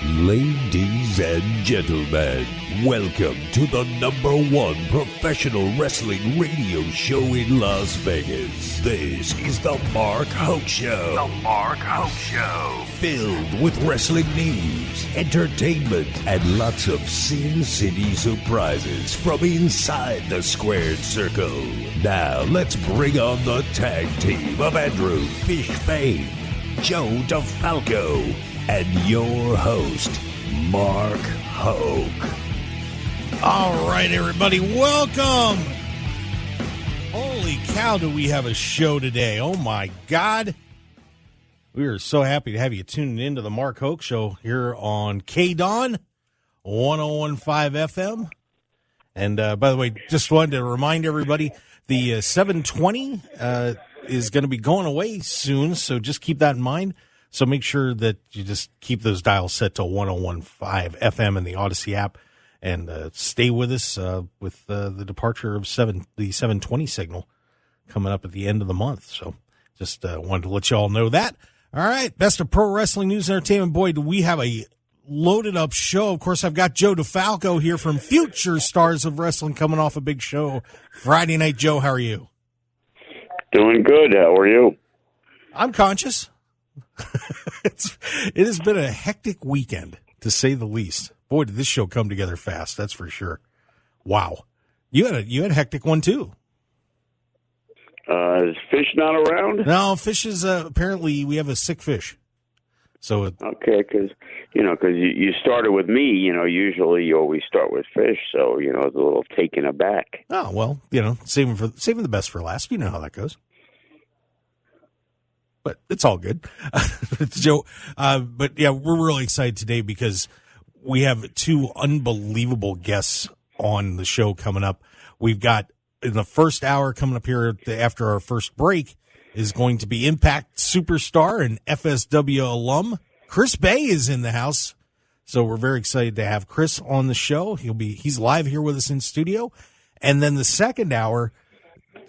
Ladies and gentlemen, welcome to the #1 professional wrestling radio show in Las Vegas. This is the Mark Hoke Show. The Mark Hoke Show. Filled with wrestling news, entertainment, and lots of Sin City surprises from inside the squared circle. Now, let's bring on the tag team of Andrew Fish Fane, Joe DeFalco, and your host, Mark Hoke. All right, everybody, welcome. Holy cow, do we have a show today. Oh, my God. We are so happy to have you tuning in to the Mark Hoke Show here on KDWN, 101.5 FM. And, by the way, just wanted to remind everybody, the 720 is going to be going away soon, so just keep that in mind. So make sure that you just keep those dials set to 101.5 FM in the Odyssey app, and stay with us with the departure of the 720 signal coming up at the end of the month. So just wanted to let you all know that. All right, best of pro wrestling news and entertainment. Boy, do we have a loaded up show. Of course, I've got Joe DeFalco here from Future Stars of Wrestling coming off a big show Friday night. Joe, how are you? Doing good. How are you? I'm conscious. It has been a hectic weekend, to say the least. Boy, did this show come together fast, that's for sure. Wow. You had a hectic one, too. Is Fish not around? No, Fish is, apparently, we have a sick Fish. So okay, because you started with me, usually you always start with Fish, so, it's a little taken aback. Oh, well, saving the best for last. You know how that goes. But it's all good. Joe, but yeah, we're really excited today because we have two unbelievable guests on the show coming up. We've got, in the first hour coming up here after our first break, is going to be Impact superstar and FSW alum. Chris Bay is in the house. So we're very excited to have Chris on the show. He's live here with us in studio. And then the second hour,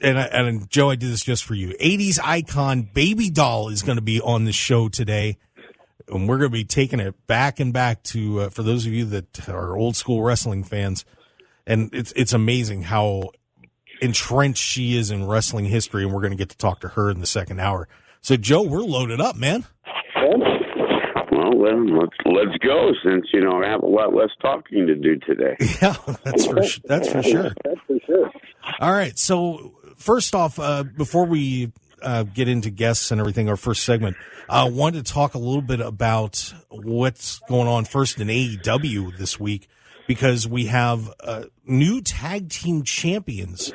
and Joe, I did this just for you. 80s icon Baby Doll is going to be on the show today. And we're going to be taking it back and back to, for those of you that are old school wrestling fans. And it's amazing how entrenched she is in wrestling history. And we're going to get to talk to her in the second hour. So, Joe, we're loaded up, man. Well, then let's go, since, I have a lot less talking to do today. Yeah, that's for sure. That's for sure. All right, so first off, before we get into guests and everything, our first segment, I wanted to talk a little bit about what's going on first in AEW this week, because we have new tag team champions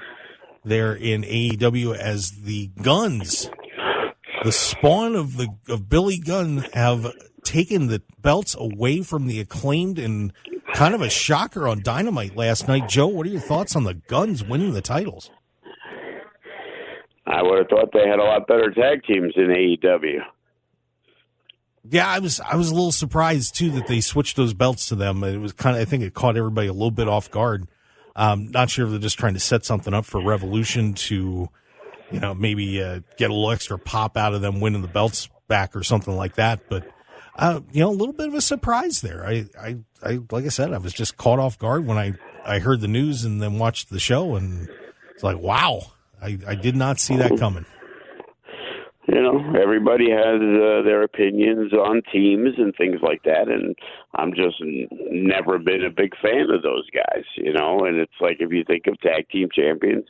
there in AEW as the Gunns, the spawn of Billy Gunn, have taken the belts away from the Acclaimed in kind of a shocker on Dynamite last night. Joe, what are your thoughts on the Gunns winning the titles? I would have thought they had a lot better tag teams in AEW. Yeah, I was a little surprised too that they switched those belts to them. It was I think it caught everybody a little bit off guard. Not sure if they're just trying to set something up for Revolution to, maybe get a little extra pop out of them winning the belts back or something like that. But a little bit of a surprise there. I like I said, I was just caught off guard when I heard the news and then watched the show, and it's like, wow, I did not see that coming. Everybody has their opinions on teams and things like that, and I'm just never been a big fan of those guys, and it's like, if you think of tag team champions,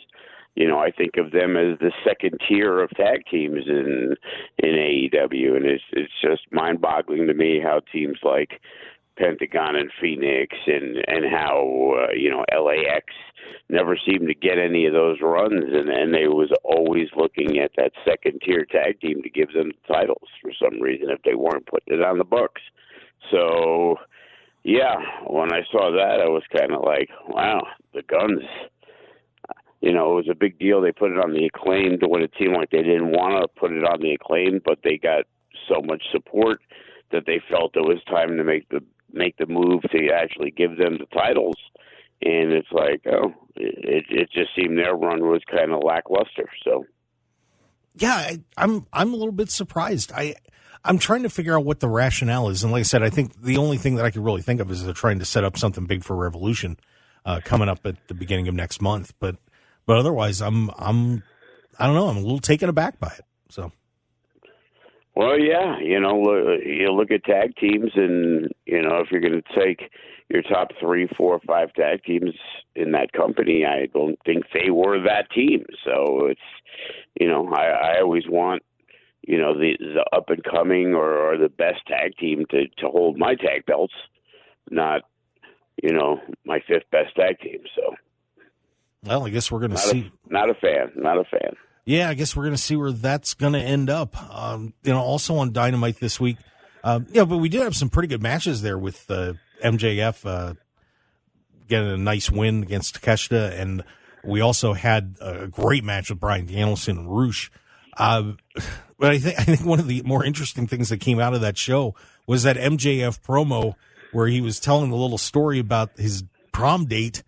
I think of them as the second tier of tag teams in AEW, and it's just mind-boggling to me how teams like Pentagon and Phoenix and how LAX never seemed to get any of those runs, and they was always looking at that second tier tag team to give them the titles for some reason if they weren't putting it on the books. So yeah, when I saw that, I was kind of like, wow, the Gunns. It was a big deal. They put it on the Acclaimed when it seemed like they didn't want to put it on the Acclaimed, but they got so much support that they felt it was time to make the move to actually give them the titles. And it's like, it just seemed their run was kind of lackluster. So, yeah, I'm a little bit surprised. I'm trying to figure out what the rationale is. And like I said, I think the only thing that I could really think of is they're trying to set up something big for Revolution coming up at the beginning of next month. But otherwise, I don't know. I'm a little taken aback by it. So. Well, yeah, you look at tag teams, and if you're going to take your top 3, 4, 5 tag teams in that company, I don't think they were that team. So it's, I always want, the up and coming or the best tag team to hold my tag belts, not, my 5th best tag team. So, well, I guess we're going to see. Not a fan. Yeah, I guess we're going to see where that's going to end up. Also on Dynamite this week. But we did have some pretty good matches there with MJF getting a nice win against Takeshita, and we also had a great match with Bryan Danielson and Roosh. But I think one of the more interesting things that came out of that show was that MJF promo where he was telling a little story about his prom date.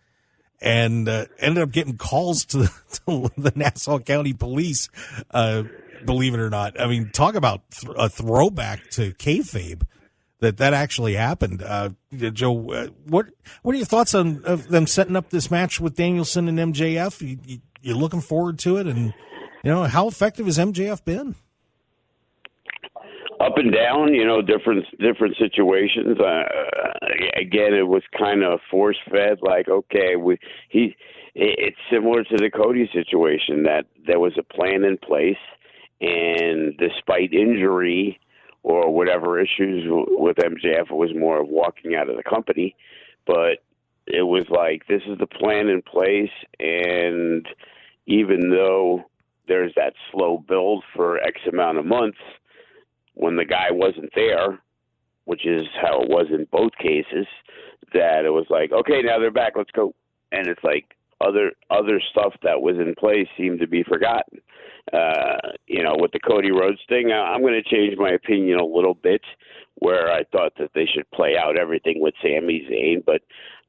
And ended up getting calls to the Nassau County Police, believe it or not. I mean, talk about a throwback to kayfabe that actually happened. Joe, what are your thoughts on them setting up this match with Danielson and MJF? You looking forward to it? And, how effective has MJF been? Up and down, different situations. Again, it was kind of force fed. Like, okay, it's similar to the Cody situation that there was a plan in place, and despite injury or whatever issues with MJF, it was more of walking out of the company. But it was like, this is the plan in place, and even though there's that slow build for X amount of months, when the guy wasn't there, which is how it was in both cases, that it was like, okay, now they're back, let's go. And it's like other stuff that was in place seemed to be forgotten. With the Cody Rhodes thing, I'm going to change my opinion a little bit, where I thought that they should play out everything with Sami Zayn, but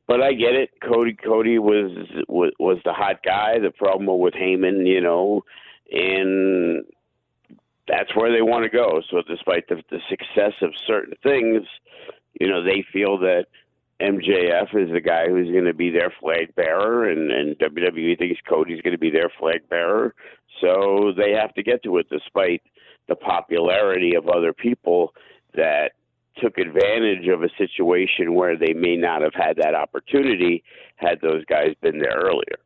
I get it. Cody was the hot guy, the promo with Heyman, and that's where they want to go. So despite the success of certain things, they feel that MJF is the guy who's going to be their flag bearer, and WWE thinks Cody's going to be their flag bearer. So they have to get to it despite the popularity of other people that took advantage of a situation where they may not have had that opportunity had those guys been there earlier.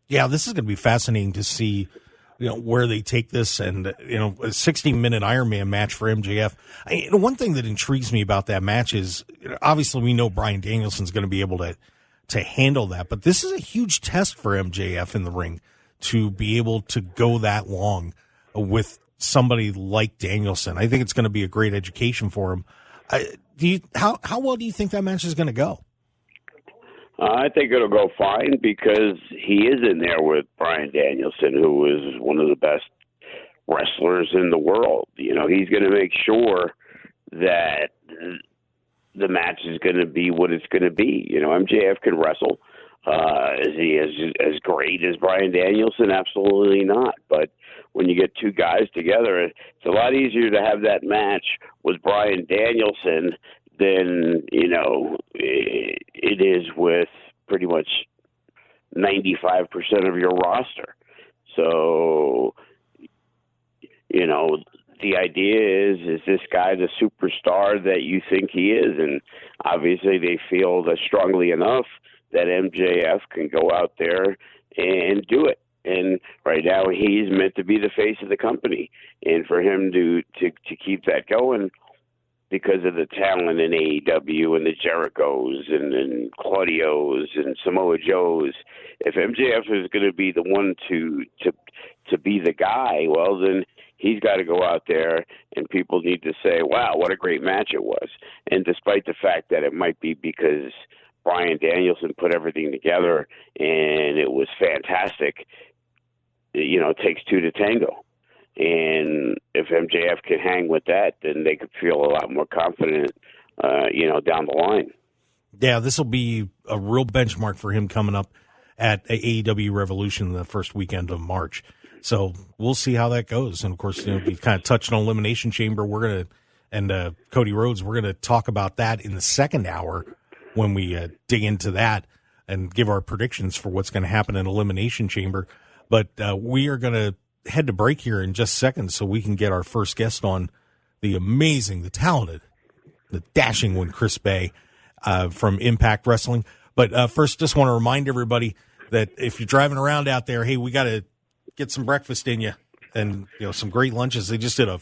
Yeah, this is going to be fascinating to see where they take this, and, a 60-minute Iron Man match for MJF. One thing that intrigues me about that match is, obviously we know Bryan Danielson's going to be able to handle that, but this is a huge test for MJF in the ring to be able to go that long with somebody like Danielson. I think it's going to be a great education for him. How well do you think that match is going to go? I think it'll go fine because he is in there with Bryan Danielson, who is one of the best wrestlers in the world. He's going to make sure that the match is going to be what it's going to be. MJF can wrestle. Is he as great as Bryan Danielson? Absolutely not. But when you get two guys together, it's a lot easier to have that match with Bryan Danielson than, it is with pretty much 95% of your roster. So, the idea is this guy the superstar that you think he is? And obviously they feel that strongly enough that MJF can go out there and do it. And right now he's meant to be the face of the company. And for him to keep that going, because of the talent in AEW and the Jerichos and Claudios and Samoa Joes, if MJF is going to be the one to be the guy, well, then he's got to go out there and people need to say, wow, what a great match it was. And despite the fact that it might be because Bryan Danielson put everything together and it was fantastic, it takes two to tango. And if MJF can hang with that, then they could feel a lot more confident, down the line. Yeah, this will be a real benchmark for him coming up at AEW Revolution the first weekend of March. So we'll see how that goes. And, of course, we kind of touched on Elimination Chamber. We're going to, and Cody Rhodes, we're going to talk about that in the second hour when we dig into that and give our predictions for what's going to happen in Elimination Chamber. But we are going to head to break here in just seconds so we can get our first guest on, the amazing, the talented, the dashing one, Chris Bay from Impact Wrestling. But first, just want to remind everybody that if you're driving around out there, hey, we got to get some breakfast in you and some great lunches. They just did an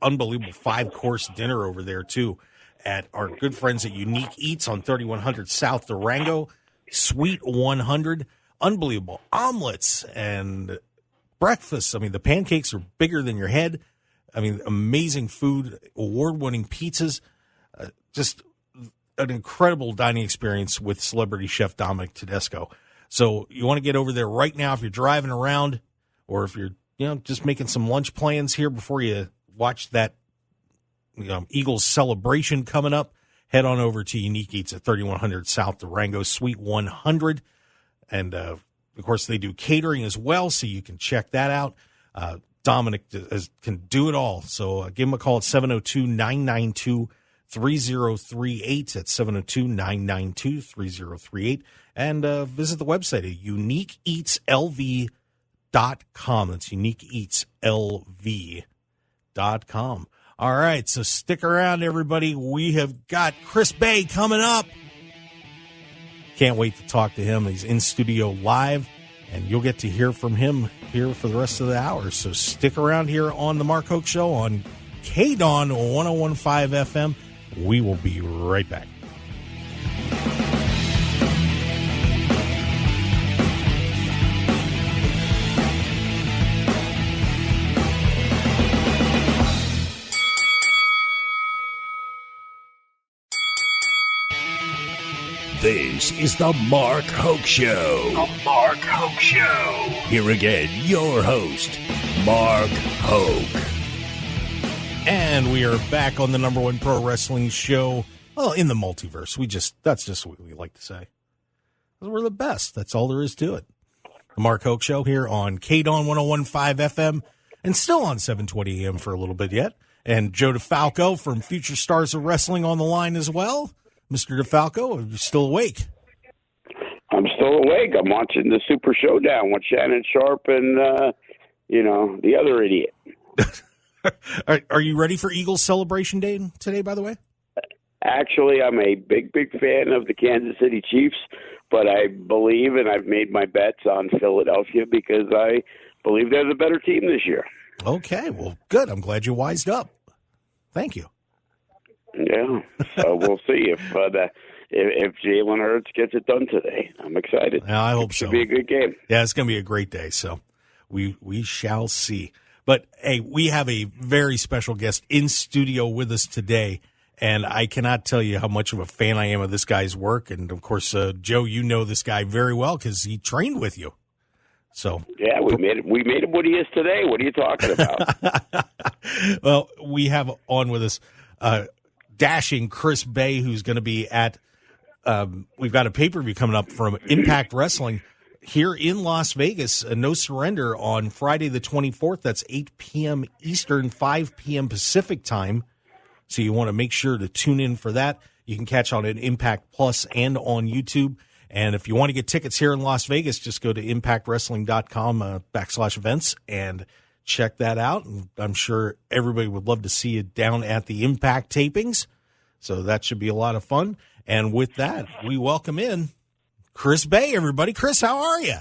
unbelievable 5-course dinner over there, too, at our good friends at Unique Eats on 3100 South Durango. Sweet 100, unbelievable omelets and breakfast. I mean, the pancakes are bigger than your head. I mean, amazing food, award-winning pizzas, just an incredible dining experience with celebrity chef Dominic Tedesco. So you want to get over there right now if you're driving around or if you're just making some lunch plans here before you watch that Eagles celebration coming up. Head on over to Unique Eats at 3100 South Durango, Suite 100. And, of course, they do catering as well, so you can check that out. Dominic can do it all. So give him a call at 702-992-3038. That's 702-992-3038. And visit the website at uniqueeatslv.com. That's uniqueeatslv.com. All right, so stick around, everybody. We have got Chris Bay coming up. Can't wait to talk to him. He's in studio live, and you'll get to hear from him here for the rest of the hour. So stick around here on the Mark Hoke Show on KDWN 101.5 FM. We will be right back. This is the Mark Hoke Show. The Mark Hoke Show. Here again, your host, Mark Hoke. And we are back on the number one pro wrestling show, well, in the multiverse. That's just what we like to say. We're the best. That's all there is to it. The Mark Hoke Show here on KDWN 101.5 FM and still on 720 AM for a little bit yet. And Joe DeFalco from Future Stars of Wrestling on the line as well. Mr. DeFalco, are you still awake? I'm still awake. I'm watching the Super Showdown with Shannon Sharp and, the other idiot. Are you ready for Eagles Celebration Day today, by the way? Actually, I'm a big, big fan of the Kansas City Chiefs, but I believe, and I've made my bets on Philadelphia because I believe they're the better team this year. Okay, well, good. I'm glad you wised up. Thank you. Yeah, so we'll see if Jalen Hurts gets it done today. I'm excited. I hope so. It should be a good game. Yeah, it's going to be a great day, so we shall see. But, hey, we have a very special guest in studio with us today, and I cannot tell you how much of a fan I am of this guy's work. And, of course, Joe, you know this guy very well because he trained with you. So yeah, we made him what he is today. What are you talking about? Well, we have on with us dashing Chris Bay, who's going to be at we've got a pay-per-view coming up from Impact Wrestling here in Las Vegas, No Surrender on Friday the 24th. That's 8 p.m. Eastern, 5 p.m. Pacific time. So you want to make sure to tune in for that. You can catch on at Impact Plus and on YouTube. And if you want to get tickets here in Las Vegas, just go to impactwrestling.com/events and check that out. And I'm sure everybody would love to see you down at the Impact tapings. So that should be a lot of fun. And with that, we welcome in Chris Bay, everybody. Chris, how are you?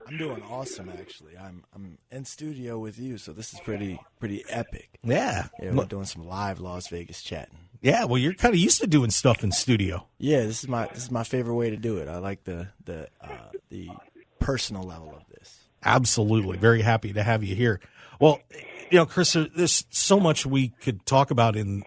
I'm doing awesome, actually. I'm in studio with you, so this is pretty epic. Yeah. We're doing some live Las Vegas chatting. Yeah, well, you're kind of used to doing stuff in studio. Yeah, this is my favorite way to do it. I like the personal level of this. Absolutely. Very happy to have you here. Well, Chris, there's so much we could talk about in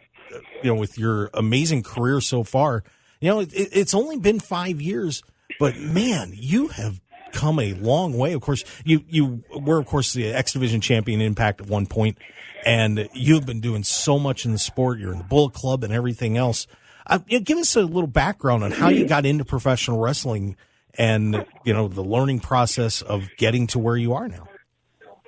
with your amazing career so far. It's only been 5 years, but man, you have come a long way. Of course, you were, of course, the X Division champion Impact at one point, and you've been doing so much in the sport. You're in the Bullet Club and everything else. Give us a little background on how you got into professional wrestling and, the learning process of getting to where you are now.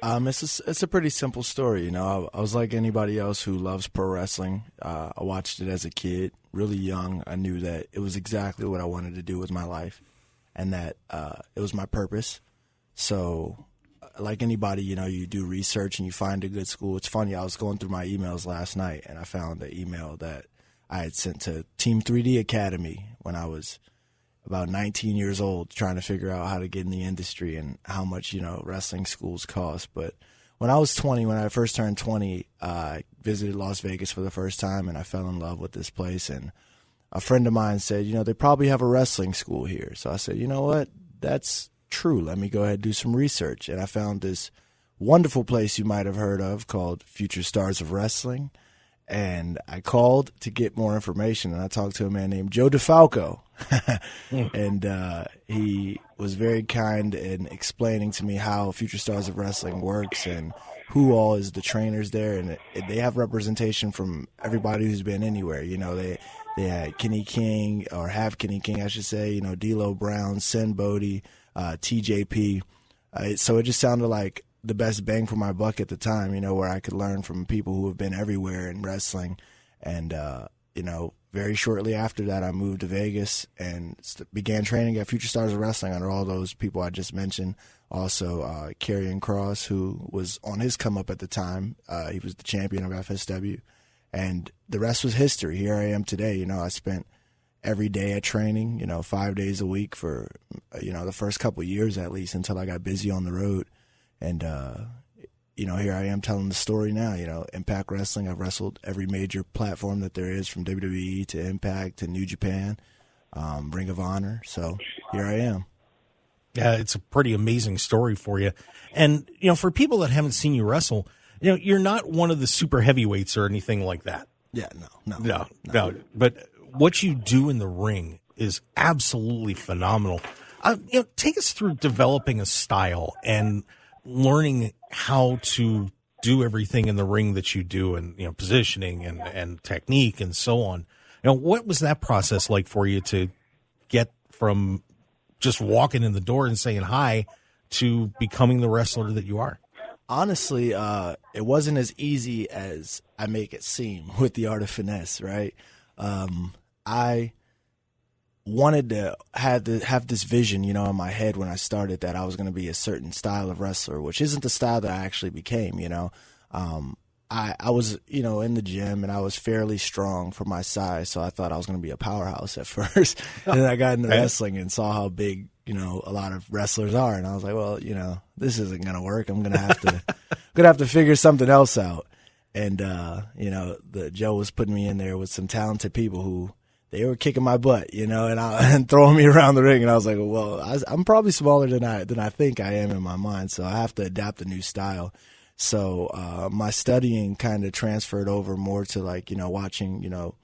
It's a pretty simple story. You know, I was like anybody else who loves pro wrestling. I watched it as a kid, really young. I knew that it was exactly what I wanted to do with my life, and that it was my purpose. So, like anybody, you know, you do research and you find a good school. It's funny, I was going through my emails last night, and I found an email that I had sent to Team 3D Academy when I was about 19 years old, trying to figure out how to get in the industry and how much, you know, wrestling schools cost. But when I was 20, when I first turned 20, I visited Las Vegas for the first time, and I fell in love with this place. And a friend of mine said, you know, they probably have a wrestling school here. So I said, you know what, that's true. Let me go ahead and do some research. And I found this wonderful place you might have heard of called Future Stars of Wrestling. And I called to get more information, and I talked to a man named Joe DeFalco. And he was very kind in explaining to me how Future Stars of Wrestling works and who all is the trainers there. And they have representation from everybody who's been anywhere. You know, they had Kenny King, or have Kenny King, I should say, you know, D'Lo Brown, Sen Bodie, TJP. So it just sounded like the best bang for my buck at the time, you know, where I could learn from people who have been everywhere in wrestling. And, you know, very shortly after that, I moved to Vegas and began training at Future Stars of Wrestling under all those people I just mentioned. Also, Karrion Kross, who was on his come up at the time. He was the champion of FSW. And the rest was history. Here I am today. You know, I spent every day at training, you know, 5 days a week for, you know, the first couple of years at least, until I got busy on the road. And, you know, here I am telling the story now. You know, Impact Wrestling, I've wrestled every major platform that there is, from WWE to Impact to New Japan, Ring of Honor. So here I am. Yeah, it's a pretty amazing story for you. And, you know, for people that haven't seen you wrestle, you know, you're not one of the super heavyweights or anything like that. Yeah, no. But what you do in the ring is absolutely phenomenal. You know, take us through developing a style and learning how to do everything in the ring that you do, and, you know, positioning and technique and so on. You know, what was that process like for you to get from just walking in the door and saying hi to becoming the wrestler that you are? Honestly, it wasn't as easy as I make it seem with the art of finesse, right? I wanted to have this vision, you know, in my head when I started, that I was going to be a certain style of wrestler, which isn't the style that I actually became, you know. I was, you know, in the gym, and I was fairly strong for my size, so I thought I was going to be a powerhouse at first. And then I got into wrestling and saw how big, you know, a lot of wrestlers are, and I was like, well, you know, this isn't going to work. I'm going to have to figure something else out. And you know, Joe was putting me in there with some talented people who, they were kicking my butt, you know, and throwing me around the ring. And I was like, well, I'm probably smaller than I think I am in my mind. So I have to adapt a new style. So my studying kind of transferred over more to, like, you know, watching, you know,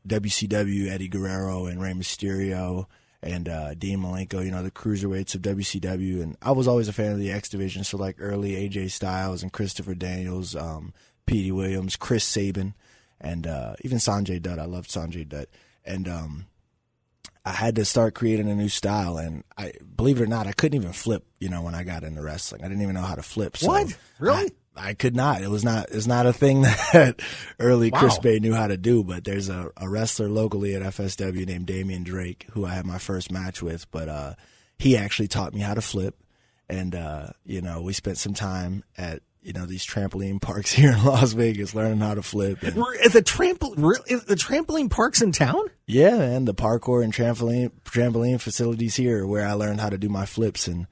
WCW, Eddie Guerrero and Rey Mysterio and Dean Malenko, you know, the cruiserweights of WCW. And I was always a fan of the X Division. So, like, early AJ Styles and Christopher Daniels, Petey Williams, Chris Sabin. And even Sanjay Dutt. I loved Sanjay Dutt. And I had to start creating a new style. And I, believe it or not, I couldn't even flip, you know, when I got into wrestling. I didn't even know how to flip. So what? Really? I could not. It's not a thing that early Chris Bay knew how to do. But there's a wrestler locally at FSW named Damian Drake, who I had my first match with. But he actually taught me how to flip. And, you know, we spent some time at, you know, these trampoline parks here in Las Vegas, learning how to flip. And the trampoline parks in town? Yeah, and the parkour and trampoline facilities here, where I learned how to do my flips and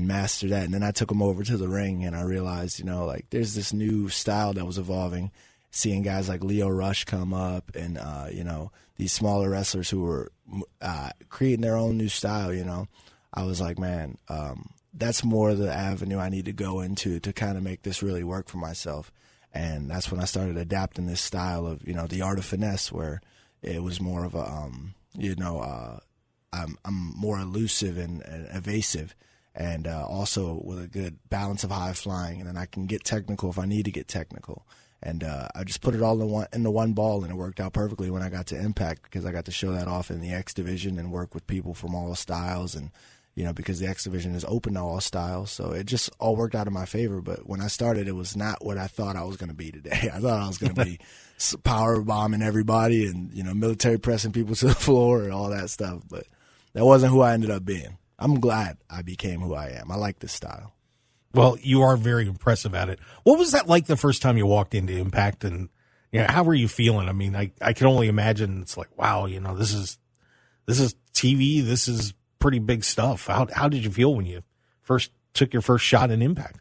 master that. And then I took them over to the ring, and I realized, you know, like, there's this new style that was evolving. Seeing guys like Leo Rush come up, and you know, these smaller wrestlers who were creating their own new style. You know, I was like, man, that's more the avenue I need to go into to kind of make this really work for myself. And that's when I started adapting this style of, you know, the art of finesse, where it was more of a, you know, I'm more elusive and evasive, and also with a good balance of high flying. And then I can get technical if I need to get technical. And I just put it all in the one ball, and it worked out perfectly when I got to Impact, because I got to show that off in the X Division and work with people from all styles. And because the X Division is open to all styles. So it just all worked out in my favor. But when I started, it was not what I thought I was going to be today. I thought I was going to be power bombing everybody and, military pressing people to the floor and all that stuff. But that wasn't who I ended up being. I'm glad I became who I am. I like this style. Well, you are very impressive at it. What was that like the first time you walked into Impact, and how were you feeling? I mean, I can only imagine. It's like, wow, this is TV. This is pretty big stuff. How did you feel when you first took your first shot in Impact?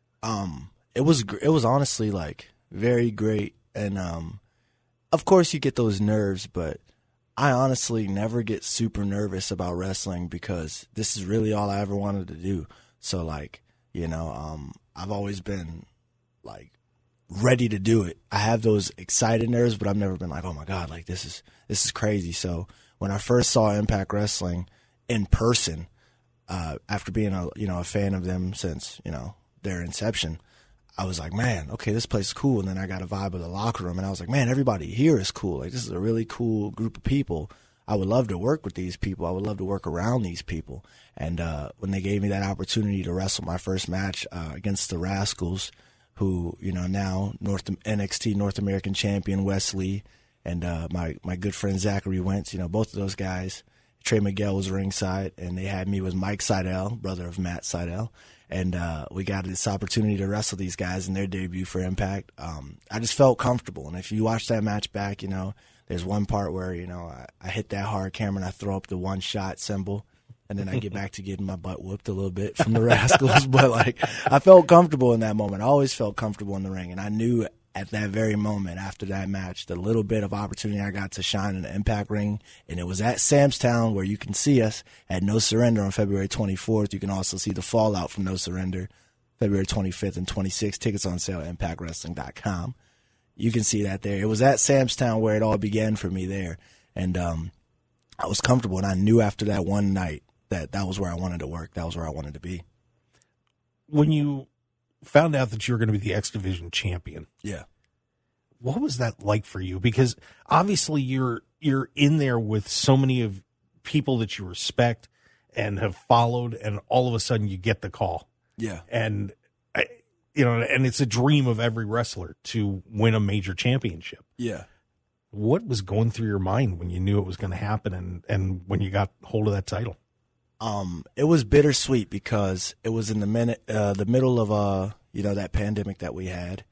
It was honestly like very great, and of course you get those nerves, but I honestly never get super nervous about wrestling because this is really all I ever wanted to do. So like, I've always been like ready to do it. I have those excited nerves, but I've never been like, oh my God, like this is crazy. So when I first saw Impact Wrestling in person, after being a fan of them since, their inception, I was like, man, okay, this place is cool. And then I got a vibe of the locker room, and I was like, man, everybody here is cool. Like, this is a really cool group of people. I would love to work with these people. I would love to work around these people. And when they gave me that opportunity to wrestle my first match against the Rascals, who, now NXT North American champion Wesley, and my good friend Zachary Wentz, both of those guys, Trey Miguel was ringside, and they had me with Mike Seidel, brother of Matt Seidel. And we got this opportunity to wrestle these guys in their debut for Impact. I just felt comfortable. And if you watch that match back, there's one part where, I hit that hard camera and I throw up the one-shot symbol. And then I get back to getting my butt whooped a little bit from the Rascals. But, I felt comfortable in that moment. I always felt comfortable in the ring. And I knew at that very moment after that match, the little bit of opportunity I got to shine in the Impact ring. And it was at Sam's Town, where you can see us at No Surrender on February 24th. You can also see the fallout from No Surrender, February 25th and 26th. Tickets on sale at ImpactWrestling.com. You can see that there. It was at Sam's Town where it all began for me there. And I was comfortable, and I knew after that one night that was where I wanted to work. That was where I wanted to be. When you found out that you were going to be the X Division champion, yeah, what was that like for you? Because obviously you're in there with so many of people that you respect and have followed, and all of a sudden you get the call. Yeah. And and it's a dream of every wrestler to win a major championship. Yeah. What was going through your mind when you knew it was going to happen, and when you got hold of that title? It was bittersweet because it was in the middle of that pandemic that we had,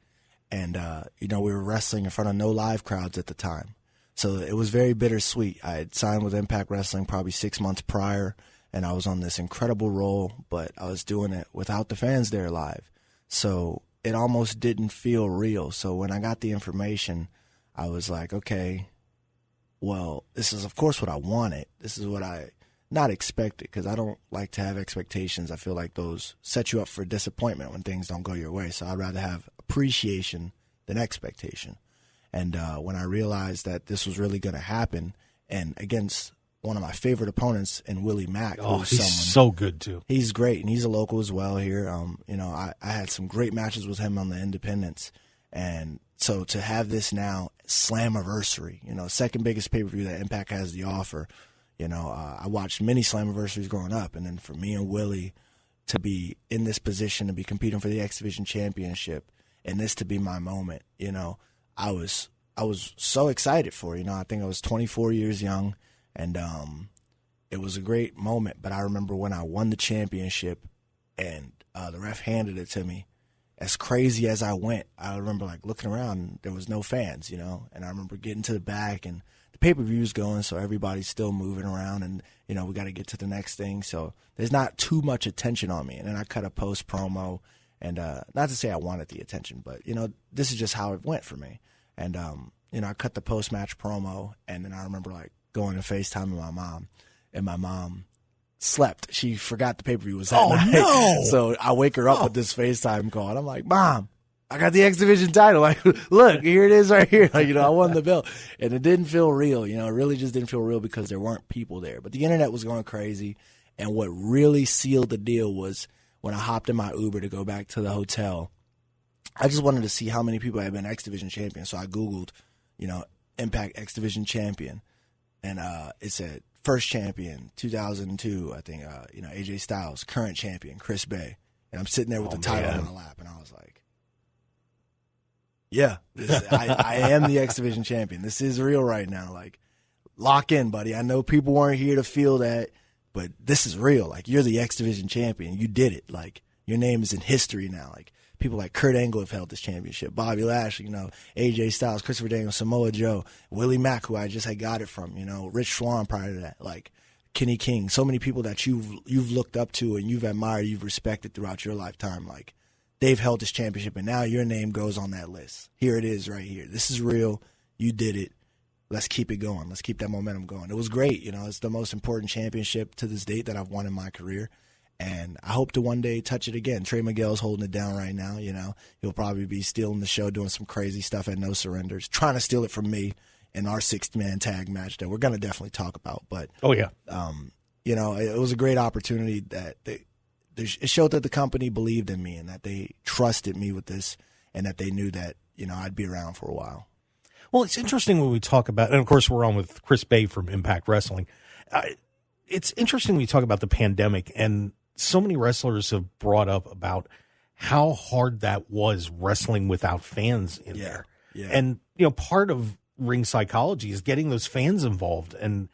and we were wrestling in front of no live crowds at the time, so it was very bittersweet. I had signed with Impact Wrestling probably 6 months prior, and I was on this incredible role, but I was doing it without the fans there live, so it almost didn't feel real. So when I got the information, I was like, okay, well, this is of course what I wanted. This is what I not expected, because I don't like to have expectations. I feel like those set you up for disappointment when things don't go your way. So I'd rather have appreciation than expectation. And when I realized that this was really going to happen, and against one of my favorite opponents in Willie Mack, he's so good too. He's great, and he's a local as well here. I had some great matches with him on the independents, and so to have this now Slammiversary, second biggest pay-per-view that Impact has to offer. I watched many Slammiversaries growing up, and then for me and Willie to be in this position to be competing for the X Division Championship, and this to be my moment, I was so excited for it. I think I was 24 years young, and it was a great moment. But I remember when I won the championship, and the ref handed it to me. As crazy as I went, I remember looking around, and there was no fans, and I remember getting to the back, and the pay-per-view's going, so everybody's still moving around, and, we got to get to the next thing. So there's not too much attention on me. And then I cut a post promo, and not to say I wanted the attention, but, this is just how it went for me. And, I cut the post-match promo, and then I remember, going to FaceTime with my mom, and my mom slept. She forgot the pay-per-view was that night. No. So I wake her up with this FaceTime call, and I'm like, Mom, I got the X Division title. Look, here it is right here. I won the belt. And it didn't feel real. It really just didn't feel real because there weren't people there. But the internet was going crazy. And what really sealed the deal was when I hopped in my Uber to go back to the hotel. I just wanted to see how many people had been X Division champion. So I Googled, Impact X Division champion. And it said first champion, 2002, I think, AJ Styles, current champion, Chris Bay. And I'm sitting there with the title in my lap, and I was like, yeah, I am the X Division champion. This is real right now. Like, lock in, buddy. I know people weren't here to feel that, but this is real. Like, you're the X Division champion. You did it. Like, your name is in history now. Like, people like Kurt Angle have held this championship. Bobby Lashley, AJ Styles, Christopher Daniels, Samoa Joe, Willie Mack, who I just had got it from, Rich Swann prior to that, like Kenny King. So many people that you've looked up to and you've admired, you've respected throughout your lifetime. Like, they've held this championship, and now your name goes on that list. Here it is right here. This is real. You did it. Let's keep it going. Let's keep that momentum going. It was great. It's the most important championship to this date that I've won in my career. And I hope to one day touch it again. Trey Miguel's holding it down right now. He'll probably be stealing the show, doing some crazy stuff at No Surrenders, trying to steal it from me in our 6-man tag match that we're going to definitely talk about. But it was a great opportunity that it showed that the company believed in me and that they trusted me with this and that they knew that I'd be around for a while. Well, it's interesting when we talk about, and of course we're on with Chris Bay from Impact Wrestling. It's interesting when you talk about the pandemic, and so many wrestlers have brought up about how hard that was wrestling without fans in there. Yeah. And, part of ring psychology is getting those fans involved and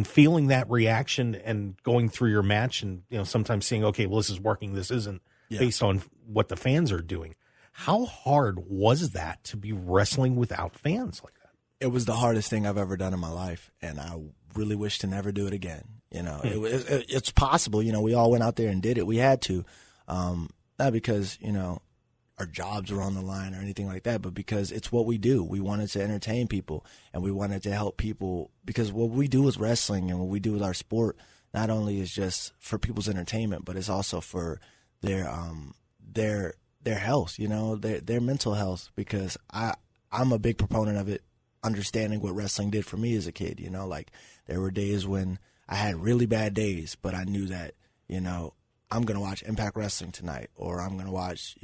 feeling that reaction and going through your match and, sometimes seeing, okay, well, this is working, this isn't, based on what the fans are doing. How hard was that to be wrestling without fans like that? It was the hardest thing I've ever done in my life, and I really wish to never do it again. It's possible. We all went out there and did it. We had to, not because our jobs were on the line or anything like that, but because it's what we do. We wanted to entertain people, and we wanted to help people, because what we do with wrestling and what we do with our sport not only is just for people's entertainment, but it's also for their health. Their mental health. Because I'm a big proponent of it. Understanding what wrestling did for me as a kid, like there were days when I had really bad days, but I knew that, I'm going to watch Impact Wrestling tonight, or I'm going to watch,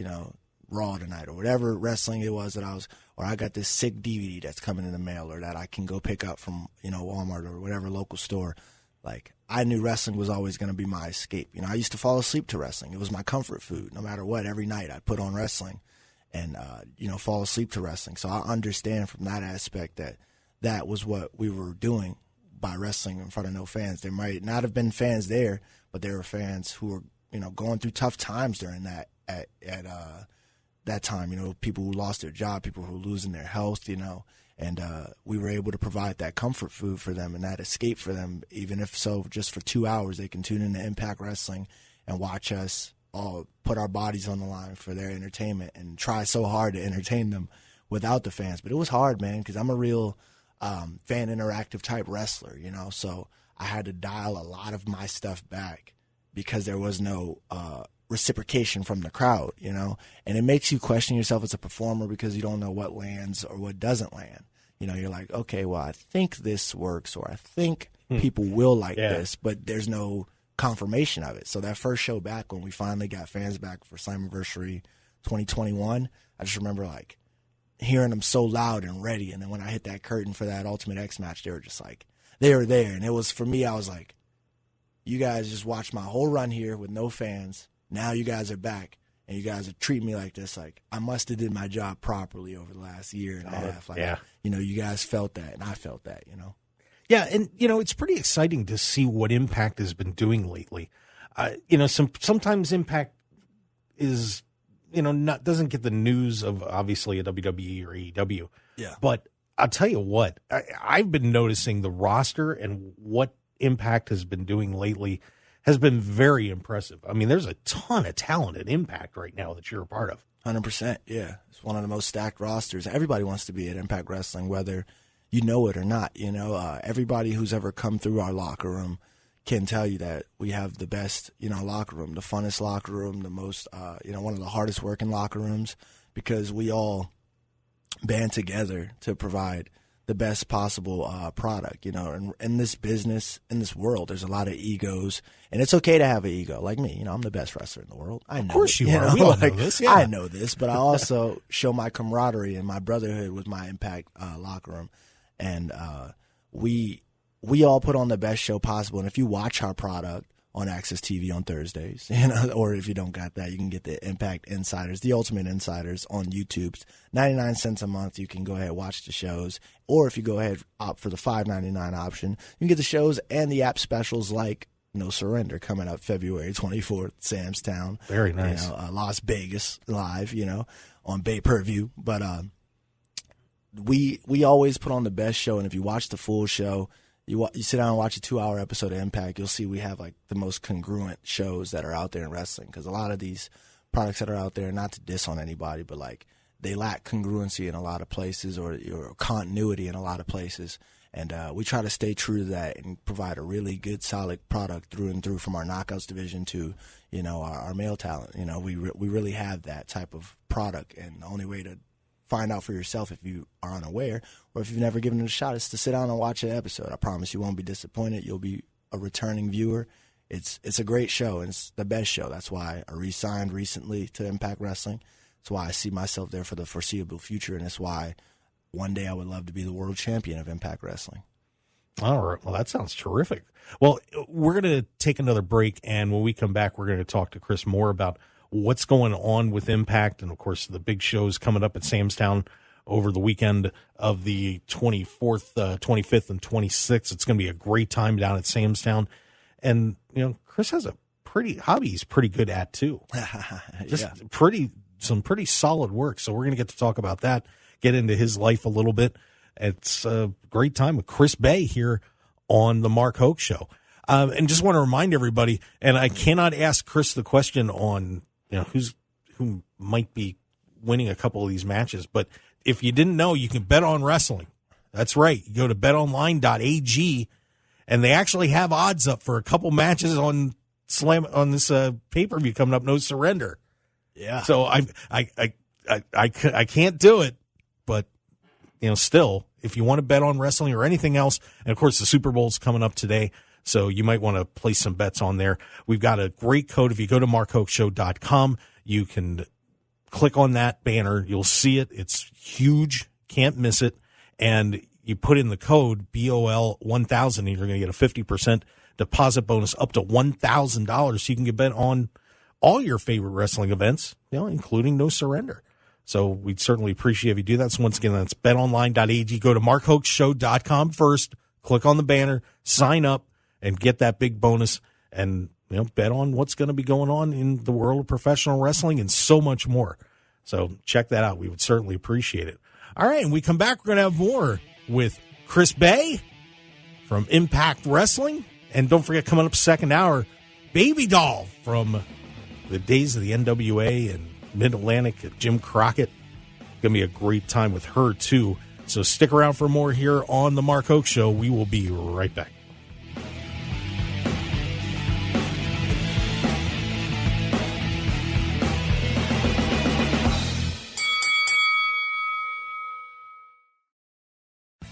Raw tonight, or whatever wrestling it was that or I got this sick DVD that's coming in the mail, or that I can go pick up from, Walmart or whatever local store. Like, I knew wrestling was always going to be my escape. I used to fall asleep to wrestling. It was my comfort food. No matter what, every night I'd put on wrestling and, fall asleep to wrestling. So I understand from that aspect that was what we were doing by wrestling in front of no fans. There might not have been fans there, but there were fans who were, going through tough times during that at that time. People who lost their job, people who were losing their health, and we were able to provide that comfort food for them and that escape for them, even if so just for 2 hours. They can tune into Impact Wrestling and watch us all put our bodies on the line for their entertainment and try so hard to entertain them without the fans. But it was hard, man, because I'm a real fan interactive type wrestler, so I had to dial a lot of my stuff back because there was no reciprocation from the crowd, and it makes you question yourself as a performer because you don't know what lands or what doesn't land. You're like, okay, well, I think this works, or I think people will like this, but there's no confirmation of it. So that first show back, when we finally got fans back for Slammiversary 2021, I just remember like hearing them so loud and ready. And then when I hit that curtain for that Ultimate X match, they were just like, they were there. And it was, for me, I was like, you guys just watched my whole run here with no fans. Now you guys are back, and you guys are treating me like this. Like, I must have did my job properly over the last year and a half. Like, you guys felt that, and I felt that, Yeah, and, it's pretty exciting to see what Impact has been doing lately. Sometimes Impact is, doesn't get the news of, obviously, a WWE or AEW. Yeah. But I'll tell you what, I've been noticing the roster and what Impact has been doing lately has been very impressive. I mean, there's a ton of talent at Impact right now that you're a part of. 100%, yeah. It's one of the most stacked rosters. Everybody wants to be at Impact Wrestling, whether you know it or not. Everybody who's ever come through our locker room can tell you that we have the best, locker room, the funnest locker room, the most, one of the hardest working locker rooms, because we all band together to provide the best possible product. And in this business, in this world, there's a lot of egos, and it's okay to have an ego. Like me, I'm the best wrestler in the world. I know. Of course you are. We all know this. Yeah. I know this, but I also show my camaraderie and my brotherhood with my Impact locker room, and we we all put on the best show possible. And if you watch our product on Access TV on Thursdays, or if you don't got that, you can get the Impact Insiders, the Ultimate Insiders on YouTube. 99 cents a month. You can go ahead and watch the shows. Or if you go ahead opt for the $5.99 option, you can get the shows and the app specials like No Surrender coming up February 24th, Sam's Town. Very nice. Las Vegas live, on pay-per-view. But we always put on the best show, and if you watch the full show, you sit down and watch a 2-hour episode of Impact, you'll see we have like the most congruent shows that are out there in wrestling, because a lot of these products that are out there, not to diss on anybody, but like they lack congruency in a lot of places, or continuity in a lot of places. And we try to stay true to that and provide a really good, solid product through and through, from our knockouts division to, our male talent. We really have that type of product, and the only way to find out for yourself if you are unaware or if you've never given it a shot is to sit down and watch an episode. I promise you won't be disappointed. You'll be a returning viewer. It's a great show, and it's the best show. That's why I re-signed recently to Impact Wrestling. That's why I see myself there for the foreseeable future, and it's why one day I would love to be the world champion of Impact Wrestling. All right. Well, that sounds terrific. Well, we're going to take another break, and when we come back, we're going to talk to Chris more about what's going on with Impact, and, of course, the big shows coming up at Sam's Town over the weekend of the 24th, 25th, and 26th. It's going to be a great time down at Sam's Town. And, Chris has a hobby he's pretty good at, too. Just some pretty solid work. So we're going to get to talk about that, get into his life a little bit. It's a great time with Chris Bay here on the Mark Hoke Show. And just want to remind everybody, and I cannot ask Chris the question on, who might be winning a couple of these matches, but if you didn't know, you can bet on wrestling. That's right. You go to betonline.ag, and they actually have odds up for a couple matches on this pay-per-view coming up, No Surrender. Yeah. So I can't do it, but still, if you want to bet on wrestling or anything else, and of course the Super Bowl's coming up today, so you might want to place some bets on there. We've got a great code. If you go to markhokeshow.com, you can click on that banner. You'll see it. It's huge. Can't miss it. And you put in the code BOL1000, and you're going to get a 50% deposit bonus up to $1,000. So you can get bet on all your favorite wrestling events, including No Surrender. So we'd certainly appreciate if you do that. So once again, that's betonline.ag. Go to markhokeshow.com first, click on the banner, sign up, and get that big bonus, and bet on what's going to be going on in the world of professional wrestling and so much more. So check that out. We would certainly appreciate it. All right, and we come back, we're going to have more with Chris Bay from Impact Wrestling. And don't forget, coming up second hour, Baby Doll from the days of the NWA and Mid-Atlantic, Jim Crockett. Going to be a great time with her, too. So stick around for more here on The Mark Hoke Show. We will be right back.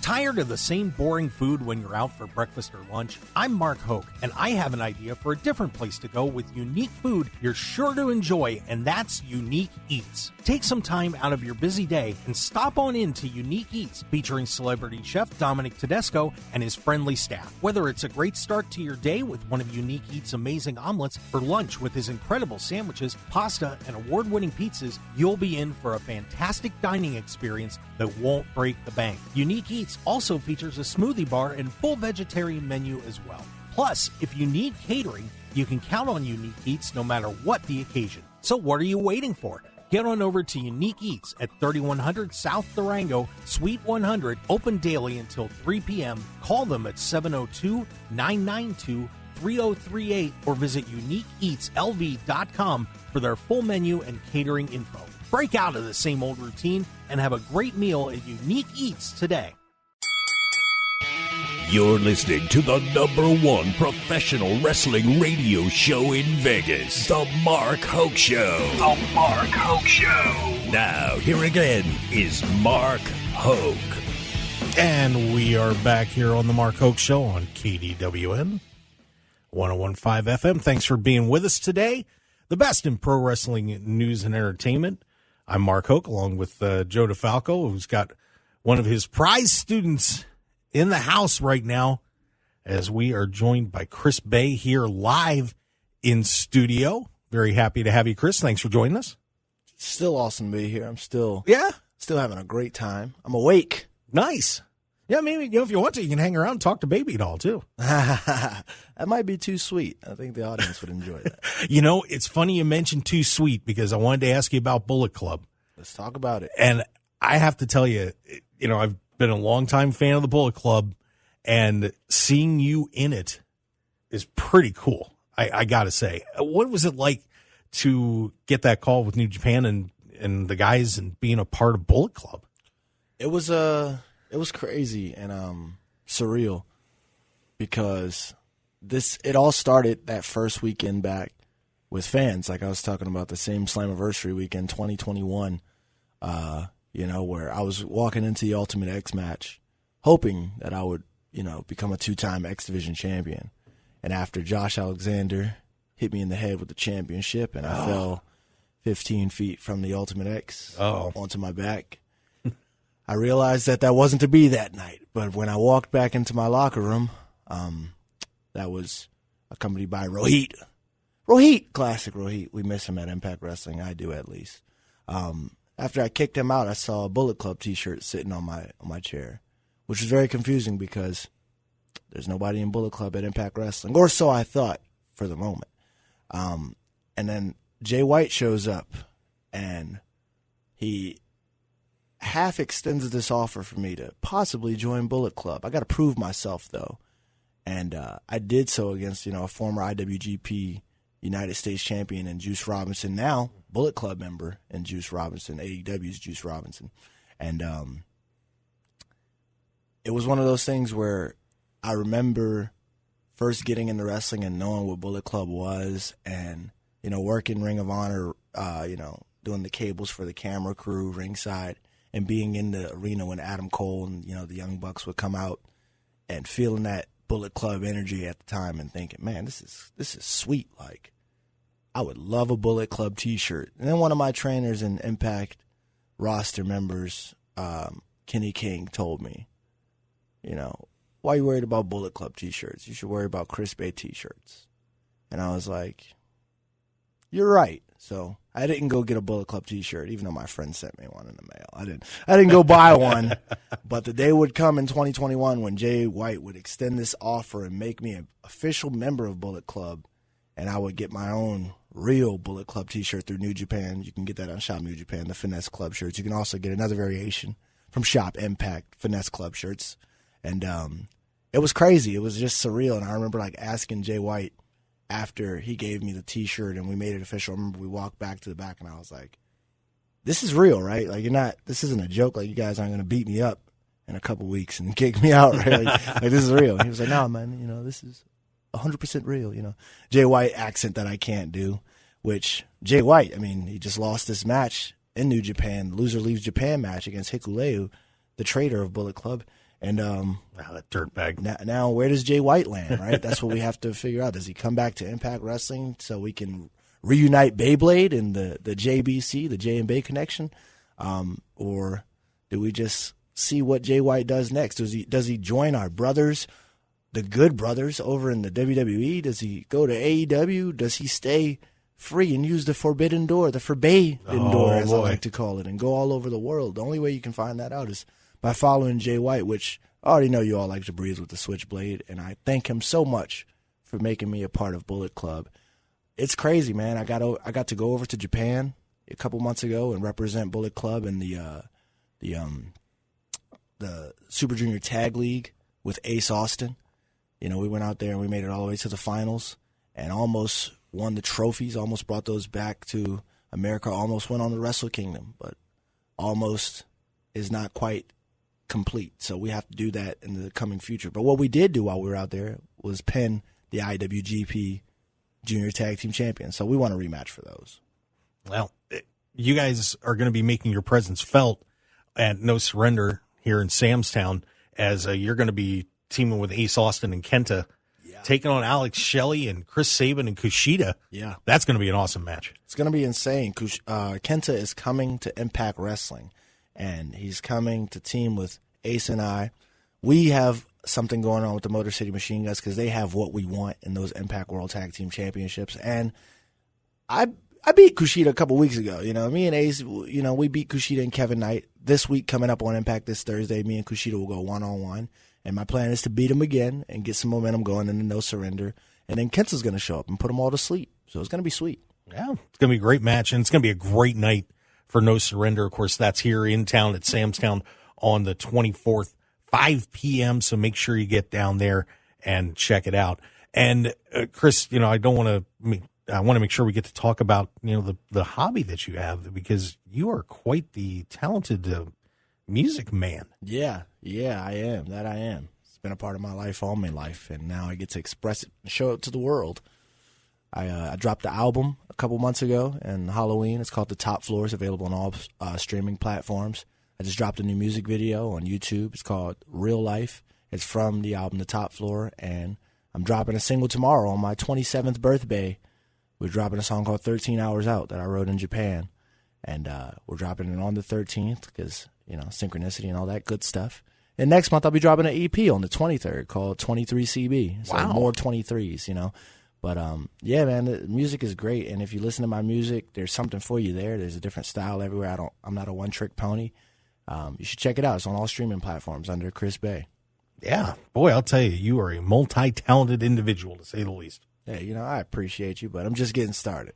Tired of the same boring food when you're out for breakfast or lunch? I'm Mark Hoke, and I have an idea for a different place to go with unique food you're sure to enjoy, and that's Unique Eats. Take some time out of your busy day and stop on in to Unique Eats, featuring celebrity chef Dominic Tedesco and his friendly staff. Whether it's a great start to your day with one of Unique Eats' amazing omelets, or lunch with his incredible sandwiches, pasta, and award-winning pizzas, you'll be in for a fantastic dining experience that won't break the bank. Unique Eats also features a smoothie bar and full vegetarian menu as well. Plus, if you need catering, you can count on Unique Eats no matter what the occasion. So what are you waiting for? Get on over to Unique Eats at 3100 South Durango, Suite 100, open daily until 3 p.m. Call them at 702-992-3038 or visit uniqueeatslv.com for their full menu and catering info. Break out of the same old routine and have a great meal at Unique Eats today. You're listening to the #1 professional wrestling radio show in Vegas, The Mark Hoke Show. The Mark Hoke Show. Now, here again is Mark Hoke. And we are back here on The Mark Hoke Show on KDWN 101.5 FM. Thanks for being with us today. The best in pro wrestling news and entertainment. I'm Mark Hoke, along with Joe DeFalco, who's got one of his prize students in the house right now. as we are joined by Chris Bay here live in studio. Very happy to have you, Chris. Thanks for joining us. Still awesome to be here. I'm still having a great time. I'm awake. Nice. Yeah, maybe if you want to, you can hang around and talk to Baby Doll, too. That might be too sweet. I think the audience would enjoy that. It's funny you mentioned too sweet because I wanted to ask you about Bullet Club. Let's talk about it. And I have to tell you, I've been a longtime fan of the Bullet Club, and seeing you in it is pretty cool. I got to say. What was it like to get that call with New Japan and the guys and being a part of Bullet Club? It was crazy and surreal because it all started that first weekend back with fans. Like I was talking about the same Slammiversary weekend 2021, where I was walking into the Ultimate X match hoping that I would, become a 2-time X Division champion. And after Josh Alexander hit me in the head with the championship and I fell 15 feet from the Ultimate X onto my back, I realized that wasn't to be that night. But when I walked back into my locker room, that was accompanied by Rohit. Classic Rohit. We miss him at Impact Wrestling. I do, at least. After I kicked him out, I saw a Bullet Club T-shirt sitting on my chair, which was very confusing because there's nobody in Bullet Club at Impact Wrestling, or so I thought for the moment. And then Jay White shows up, and he half extends this offer for me to possibly join Bullet Club. I got to prove myself, though. And I did so against, a former IWGP United States champion and Juice Robinson, now Bullet Club member and Juice Robinson, AEW's Juice Robinson. And it was one of those things where I remember first getting into wrestling and knowing what Bullet Club was and, working Ring of Honor, doing the cables for the camera crew ringside and being in the arena when Adam Cole and, the Young Bucks would come out and feeling that Bullet Club energy at the time and thinking, man, this is sweet. Like, I would love a Bullet Club T-shirt. And then one of my trainers and Impact roster members, Kenny King, told me, why are you worried about Bullet Club T-shirts? You should worry about Chris Bay T-shirts. And I was like, you're right. So I didn't go get a Bullet Club T-shirt, even though my friend sent me one in the mail. I didn't go buy one. But the day would come in 2021 when Jay White would extend this offer and make me an official member of Bullet Club, and I would get my own real Bullet Club T-shirt through New Japan. You can get that on Shop New Japan, the Finesse Club shirts. You can also get another variation from Shop Impact, Finesse Club shirts. And it was crazy. It was just surreal. And I remember asking Jay White after he gave me the T-shirt and we made it official. I remember we walked back to the back and I was like, this is real, right? Like, this isn't a joke. Like, you guys aren't going to beat me up in a couple weeks and kick me out, right? Like this is real. And he was like, no, man, this is 100% real, Jay White accent that I can't do, which Jay White, he just lost this match in New Japan, loser leaves Japan match against Hikuleu, the traitor of Bullet Club. And that dirtbag. Now, where does Jay White land, right? That's what we have to figure out. Does he come back to Impact Wrestling so we can reunite Beyblade and the JBC, the J and Bay connection? Or do we just see what Jay White does next? Does he join our brothers, the Good Brothers, over in the WWE? Does he go to AEW? Does he stay free and use the forbidden door, the forbidden door, as I like to call it, and go all over the world? The only way you can find that out is by following Jay White, which I already know you all like to breathe with the Switchblade, and I thank him so much for making me a part of Bullet Club. It's crazy, man. I got to go over to Japan a couple months ago and represent Bullet Club in the Super Junior Tag League with Ace Austin. We went out there and we made it all the way to the finals and almost won the trophies, almost brought those back to America, almost went on the Wrestle Kingdom, but almost is not quite complete. So we have to do that in the coming future. But what we did do while we were out there was pin the IWGP Junior Tag Team Champions. So we want a rematch for those. Well, you guys are going to be making your presence felt at No Surrender here in Samstown as you're going to be teaming with Ace Austin and Kenta, taking on Alex Shelley and Chris Sabin and Kushida. Yeah. That's going to be an awesome match. It's going to be insane. Kenta is coming to Impact Wrestling, and he's coming to team with Ace and I. We have something going on with the Motor City Machine Guns because they have what we want in those Impact World Tag Team Championships. And I beat Kushida a couple weeks ago. Me and Ace, we beat Kushida and Kevin Knight. This week coming up on Impact this Thursday, me and Kushida will go one-on-one. And my plan is to beat him again and get some momentum going in the No Surrender. And then Kenta's going to show up and put them all to sleep. So it's going to be sweet. Yeah, it's going to be a great match, and it's going to be a great night for No Surrender. Of course, that's here in town at Sam's Town on the 24th, 5 p.m., so make sure you get down there and check it out. And, Chris, I want to make sure we get to talk about, the hobby that you have, because you are quite the talented music man. Yeah, I am. That I am. It's been a part of my life all my life, and now I get to express it and show it to the world. I dropped the album a couple months ago and Halloween. It's called The Top Floor. It's available on all streaming platforms. I just dropped a new music video on YouTube. It's called Real Life. It's from the album The Top Floor, and I'm dropping a single tomorrow on my 27th birthday. We're dropping a song called 13 Hours Out that I wrote in Japan, and we're dropping it on the 13th because, synchronicity and all that good stuff. And next month I'll be dropping an EP on the 23rd called 23CB. So more 23s, But, yeah, man, the music is great, and if you listen to my music, there's something for you there. There's a different style everywhere. I'm not a one-trick pony. You should check it out. It's on all streaming platforms under Chris Bay. Yeah. Boy, I'll tell you, you are a multi-talented individual, to say the least. Yeah, I appreciate you, but I'm just getting started.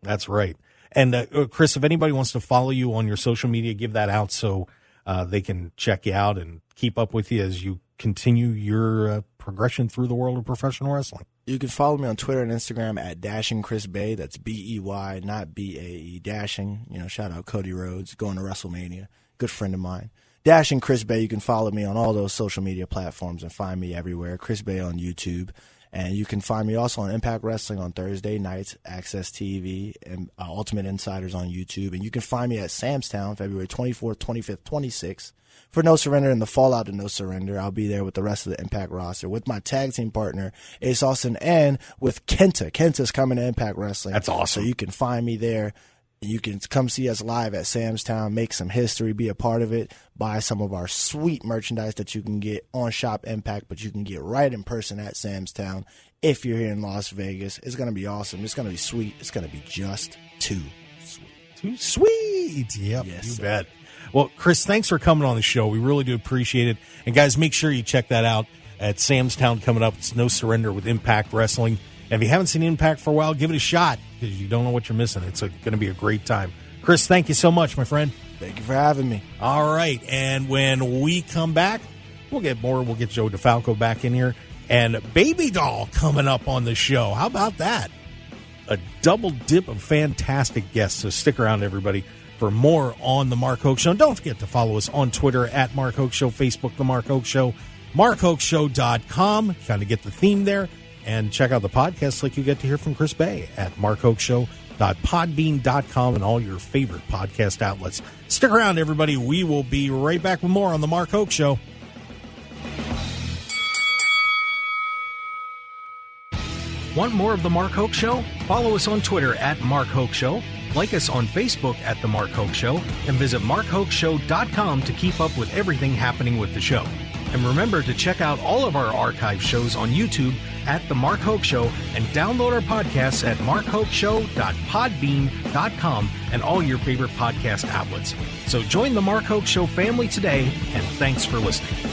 That's right. And, Chris, if anybody wants to follow you on your social media, give that out so they can check you out and keep up with you as you continue your progression through the world of professional wrestling. You can follow me on Twitter and Instagram at Dashing Chris Bay. That's B-E-Y, not B-A-E. Dashing. Shout out Cody Rhodes, going to WrestleMania. Good friend of mine. Dashing Chris Bay. You can follow me on all those social media platforms and find me everywhere. Chris Bay on YouTube. And you can find me also on Impact Wrestling on Thursday nights, Access TV, and Ultimate Insiders on YouTube. And you can find me at Sam's Town, February 24th, 25th, 26th. For No Surrender and the fallout of No Surrender. I'll be there with the rest of the Impact roster, with my tag team partner, Ace Austin, and with Kenta. Kenta's coming to Impact Wrestling. That's awesome. So you can find me there. You can come see us live at Sam's Town, make some history, be a part of it, buy some of our sweet merchandise that you can get on Shop Impact, but you can get right in person at Sam's Town if you're here in Las Vegas. It's going to be awesome. It's going to be sweet. It's going to be just too sweet. Too sweet. Yep, yes, you sir. bet. Well, Chris, thanks for coming on the show. We really do appreciate it. And, guys, make sure you check that out at Sam's Town coming up. It's No Surrender with Impact Wrestling. And if you haven't seen Impact for a while, give it a shot because you don't know what you're missing. It's going to be a great time. Chris, thank you so much, my friend. Thank you for having me. All right. And when we come back, we'll get more. We'll get Joe DeFalco back in here. And Baby Doll coming up on the show. How about that? A double dip of fantastic guests. So stick around, everybody, for more on The Mark Hoke Show. And don't forget to follow us on Twitter at Mark Hoke Show, Facebook, The Mark Hoke Show, markhokeshow.com. Kind of get the theme there. And check out the podcast like you get to hear from Chris Bay at markhokeshow.podbean.com and all your favorite podcast outlets. Stick around, everybody. We will be right back with more on The Mark Hoke Show. Want more of The Mark Hoke Show? Follow us on Twitter at Mark Hoke Show, like us on Facebook at The Mark Hoke Show, and visit markhokeshow.com to keep up with everything happening with the show. And remember to check out all of our archive shows on YouTube at The Mark Hoke Show and download our podcasts at markhokeshow.podbean.com and all your favorite podcast outlets. So join The Mark Hoke Show family today, and thanks for listening.